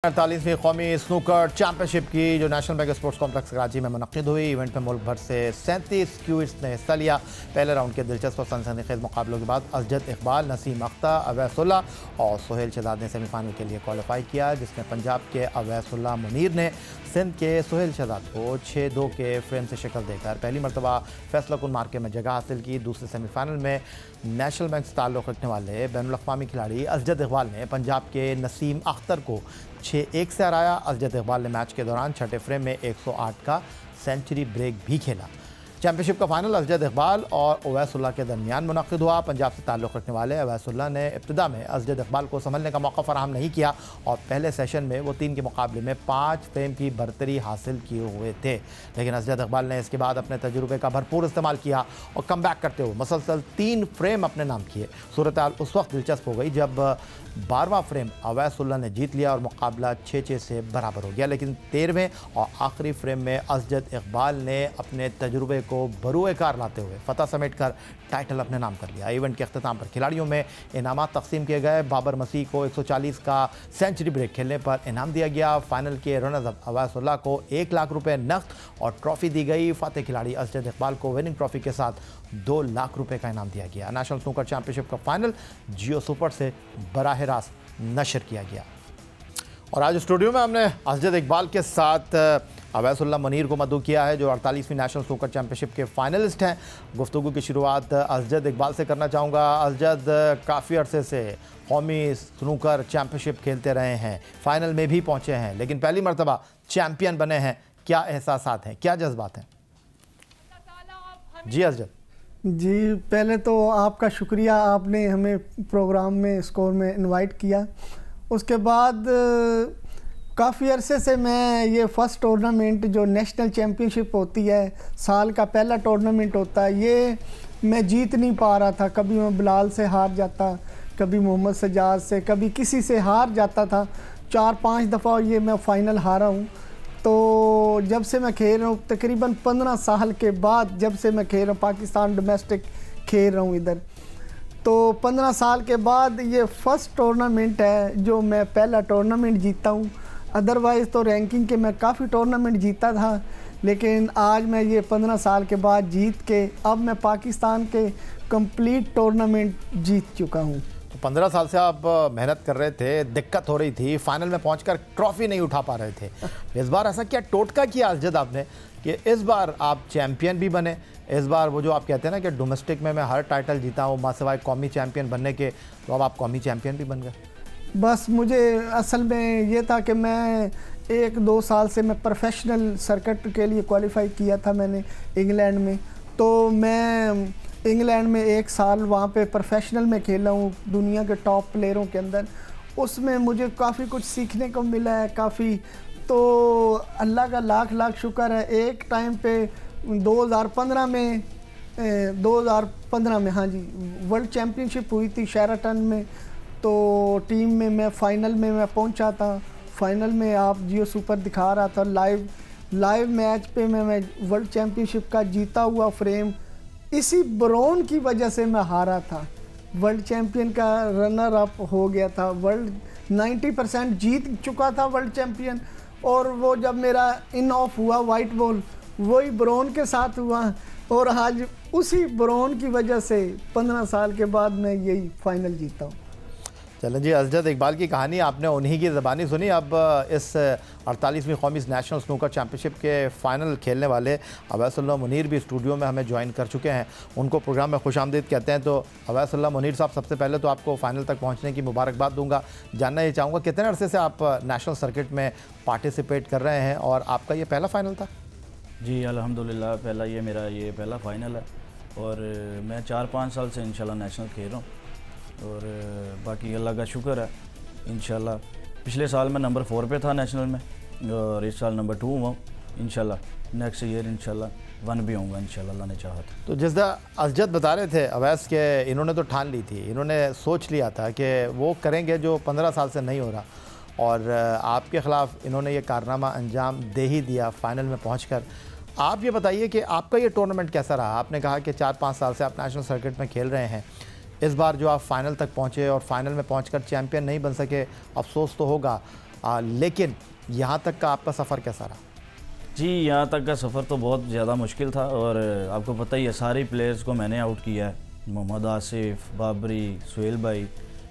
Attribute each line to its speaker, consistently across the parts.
Speaker 1: 48वीं कौमी snooker championship की जो national bank sports complex Karachi में मुनक्किद हुई। इवेंट में मुल्क भर से 37 स्क्यूइट्स ने हिस्सा लिया। पहले राउंड के दिलचस्प और सनसनीखेज मुकाबलों के बाद अजद इकबाल, नसीम अख्तर, अवैसुल्ला और सोहेल शहजाद ने सेमीफाइनल के लिए क्वालिफाई किया, जिसमें पंजाब के अवैसुल्ला मुनीर ने सिंध के सोहेल शहजाद को 6-2 के फ्रेम से शिकस्त देकर पहली मरतबा फैसला कुन मार्के में जगह हासिल की। दूसरे सेमीफाइनल में नेशनल बैंक से ताल्लुक़ रखने वाले बैनुल अक़वामी खिलाड़ी अजद इकबाल ने पंजाब के नसीम अख्तर को 6-1 से हराया। अजद इकबाल ने मैच के दौरान छठे फ्रेम में 108 का सेंचुरी ब्रेक भी खेला। चैंपियनशिप का फाइनल अजद इकबाल और अवैसुल्ला के दरमियान मुनक़्क़िद हुआ। पंजाब से ताल्लुक़ रखने वाले अवैसुल्ला ने इब्तिदा में अजद इकबाल को संभलने का मौका फराहम नहीं किया और पहले सेशन में वो 3 के मुकाबले में 5 फ्रेम की बरतरी हासिल किए हुए थे, लेकिन अजद इकबाल ने इसके बाद अपने तजुर्बे का भरपूर इस्तेमाल किया और कम बैक करते हुए मसलसल 3 फ्रेम अपने नाम किए। सूरत हाल उस वक्त दिलचस्प हो गई जब 12वां फ्रेम अवैसुल्ला ने जीत लिया और मुकाबला 6-6 से बराबर हो गया, लेकिन 13वें और आखिरी फ्रेम में अजद इकबाल ने अपने तजुर्बे को बरूए कार लाते हुए फतह समेट कर टाइटल अपने नाम कर लिया। इवेंट के अख्ताम पर खिलाड़ियों में इनामात तकसीम किए गए। बाबर मसीह को 140 का सेंचुरी ब्रेक खेलने पर इनाम दिया गया। फाइनल के रनर्स अप अवैसुल्ला को 1 लाख रुपये नकद और ट्रॉफी दी गई। फातेह खिलाड़ी अजद इकबाल को विनिंग ट्रॉफी के साथ 2 लाख रुपये का इनाम दिया गया। नेशनल स्नूकर चैंपियनशिप का फाइनल जियो सुपर से बराह रास्त नशर किया गया। और आज स्टूडियो में हमने अजद इकबाल के साथ अवैसुल्ला मुनीर को मदऊ किया है, जो 48वीं नेशनल स्नूकर चैंपियनशिप के फाइनलिस्ट हैं। गुफ्तगू की शुरुआत अजद इकबाल से करना चाहूँगा। अजद, काफ़ी अरसे से कौमी स्नूकर चैंपियनशिप खेलते रहे हैं, फाइनल में भी पहुँचे हैं, लेकिन पहली मरतबा चैम्पियन बने हैं। क्या एहसासात हैं, क्या जज्बात हैं? जी अजद
Speaker 2: जी, पहले तो आपका शुक्रिया, आपने हमें प्रोग्राम में स्कोर में इनवाइट किया। उसके बाद काफ़ी अरसे से मैं ये फ़र्स्ट टूर्नामेंट जो नेशनल चैम्पियनशिप होती है, साल का पहला टूर्नामेंट होता है, ये मैं जीत नहीं पा रहा था। कभी मैं बिलाल से हार जाता, कभी मोहम्मद सजाद से, कभी किसी से हार जाता था। 4-5 दफ़ा ये मैं फ़ाइनल हारा हूँ। तो जब से मैं खेल रहा हूँ, तकरीबन 15 साल के बाद जब से मैं खेल रहा हूँ, पाकिस्तान डोमेस्टिक खेल रहा हूँ इधर, तो 15 साल के बाद ये फ़र्स्ट टूर्नामेंट है जो मैं पहला टूर्नामेंट जीता हूँ। अदरवाइज़ तो रैंकिंग के मैं काफ़ी टूर्नामेंट जीता था, लेकिन आज मैं ये 15 साल के बाद जीत के अब मैं पाकिस्तान के कंप्लीट टूर्नामेंट जीत चुका हूँ।
Speaker 1: तो 15 साल से आप मेहनत कर रहे थे, दिक्कत हो रही थी, फाइनल में पहुंचकर ट्रॉफी नहीं उठा पा रहे थे। इस बार ऐसा क्या टोटका किया अजद आपने कि इस बार आप चैम्पियन भी बने? इस बार वो जो आप कहते हैं ना कि डोमेस्टिक में मैं हर टाइटल जीता हूँ, मां सिवाय कौमी चैम्पियन बनने के, तो अब आप कौमी चैम्पियन भी बन गए।
Speaker 2: बस मुझे असल में ये था कि मैं 1-2 साल से मैं प्रोफेशनल सर्किट के लिए क्वालिफाई किया था मैंने इंग्लैंड में। तो मैं इंग्लैंड में 1 साल वहाँ पे प्रोफेशनल में खेला हूँ दुनिया के टॉप प्लेयरों के अंदर। उसमें मुझे काफ़ी कुछ सीखने को मिला है, काफ़ी। तो अल्लाह का लाख लाख शुक्र है। एक टाइम पे 2015 में हाँ जी, वर्ल्ड चैम्पियनशिप हुई थी शेराटन में, तो टीम में मैं फ़ाइनल में मैं पहुंचा था। फ़ाइनल में आप जियो सुपर दिखा रहा था, लाइव मैच पे मैं वर्ल्ड चैम्पियनशिप का जीता हुआ फ्रेम इसी ब्रोन की वजह से मैं हारा था। वर्ल्ड चैम्पियन का रनर अप हो गया था, वर्ल्ड 90% जीत चुका था वर्ल्ड चैम्पियन, और वो जब मेरा इन ऑफ हुआ वाइट बॉल, वही ब्रोन के साथ हुआ, और आज उसी ब्रोन की वजह से 15 साल के बाद मैं यही फाइनल जीता हूँ।
Speaker 1: चलें जी, अजद इकबाल की कहानी आपने उन्हीं की ज़बानी सुनी। अब इस 48वीं कौमी नेशनल स्नूकर चैंपियनशिप के फ़ाइनल खेलने वाले अवैसुल्ला मुनीर भी स्टूडियो में हमें ज्वाइन कर चुके हैं। उनको प्रोग्राम में खुशामदीद कहते हैं। तो अवैसुल्ला मुनीर साहब, सबसे पहले तो आपको फ़ाइनल तक पहुँचने की मुबारकबाद दूँगा। जानना ये चाहूँगा कितने अरसे से आप नेशनल सर्किट में पार्टिसिपेट कर रहे हैं और आपका ये पहला फ़ाइनल था?
Speaker 3: जी अल्हम्दुलिल्लाह, पहला ये मेरा ये पहला फ़ाइनल है और मैं 4-5 साल से इंशाल्लाह नेशनल खेल रहा हूँ और बाकी अल्लाह का शुक्र है। इंशाल्लाह पिछले साल मैं नंबर 4 पे था नेशनल में और इस साल नंबर 2 हुआ। इंशाल्लाह नेक्स्ट ईयर इंशाल्लाह 1 भी होऊंगा इंशाल्लाह, अल्लाह ने चाहा तो।
Speaker 1: जिस तरह अजद बता रहे थे अवैस के, इन्होंने तो ठान ली थी, इन्होंने सोच लिया था कि वो करेंगे जो 15 साल से नहीं हो रहा, और आपके ख़िलाफ़ इन्होंने ये कारनामा अंजाम दे ही दिया फ़ाइनल में पहुँच। आप ये बताइए कि आपका ये टूर्नामेंट कैसा रहा? आपने कहा कि 4-5 साल से आप नेशनल सर्किट में खेल रहे हैं, इस बार जो आप फाइनल तक पहुँचे और फाइनल में पहुँचकर चैम्पियन नहीं बन सके, अफसोस तो होगा, लेकिन यहाँ तक का आपका सफ़र कैसा रहा?
Speaker 3: जी, यहाँ तक का सफ़र तो बहुत ज़्यादा मुश्किल था और आपको पता ही है सारे प्लेयर्स को मैंने आउट किया है, मोहम्मद आसिफ, बाबरी, सुहेल भाई,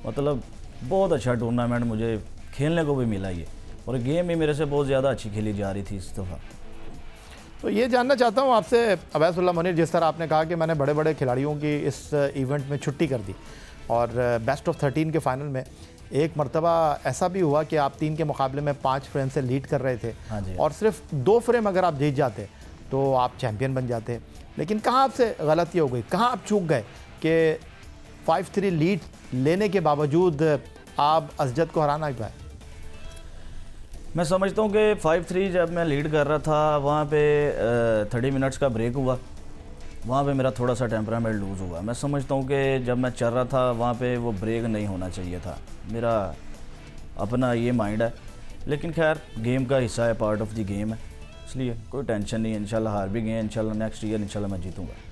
Speaker 3: मतलब बहुत अच्छा टूर्नामेंट मुझे खेलने को भी मिला ये, और गेम भी मेरे से बहुत ज़्यादा अच्छी खेली जा रही थी इस दफ़ा।
Speaker 1: तो ये जानना चाहता हूँ आपसे अवैसुल्लाह मुनीर, जिस तरह आपने कहा कि मैंने बड़े बड़े खिलाड़ियों की इस इवेंट में छुट्टी कर दी और बेस्ट ऑफ 13 के फाइनल में एक मरतबा ऐसा भी हुआ कि आप 3 के मुकाबले में 5 फ्रेम से लीड कर रहे थे।
Speaker 3: हाँ जी।
Speaker 1: और सिर्फ 2 फ्रेम अगर आप जीत जाते तो आप चैम्पियन बन जाते, लेकिन कहाँ आपसे गलती हो गई, कहाँ आप चूक गए कि 5-3 लीड लेने के बावजूद आप असजद को हरा नहीं पाए?
Speaker 3: मैं समझता हूँ कि 5-3 जब मैं लीड कर रहा था वहाँ पे 30 मिनट्स का ब्रेक हुआ, वहाँ पे मेरा थोड़ा सा टेम्परामेंट लूज़ हुआ। मैं समझता हूँ कि जब मैं चल रहा था वहाँ पे वो ब्रेक नहीं होना चाहिए था, मेरा अपना ये माइंड है, लेकिन खैर गेम का हिस्सा है, पार्ट ऑफ द गेम है, इसलिए कोई टेंशन नहीं है। इंशाल्लाह हार भी गए, इंशाल्लाह नेक्स्ट ईयर इंशाल्लाह मैं जीतूँगा।